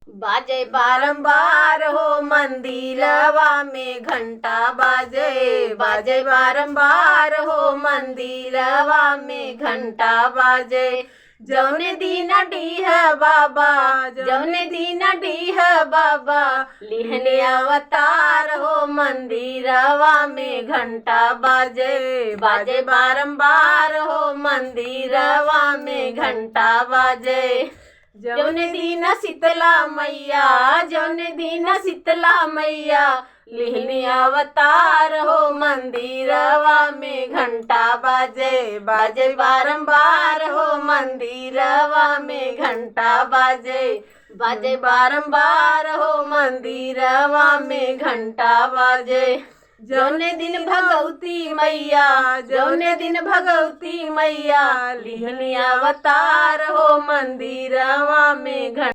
बाजे बारंबार हो मंदिरवा में घंटा बाजे, बाजे बारंबार हो मंदिरवा में घंटा बाजे। जौने दिन डीह बाबा, जौने दिन डीह बाबा लिहने अवतार हो मंदिरवा में घंटा बाजे, बाजे बारंबार हो मंदिरवा में घंटा बाजे। जौने दिन शीतला मैया, जौने दिन शीतला मैया लिहनी अवतार हो मंदिरवा में घंटा बाजे, बाजे बारंबार हो मंदिरवा में घंटा बाजे, बाजे बारंबार हो मंदिरवा में घंटा बाजे। जौने दिन भगवती मैया, जौने दिन भगवती मैया लिहनी अवतार हो मंदिरवा में घंटा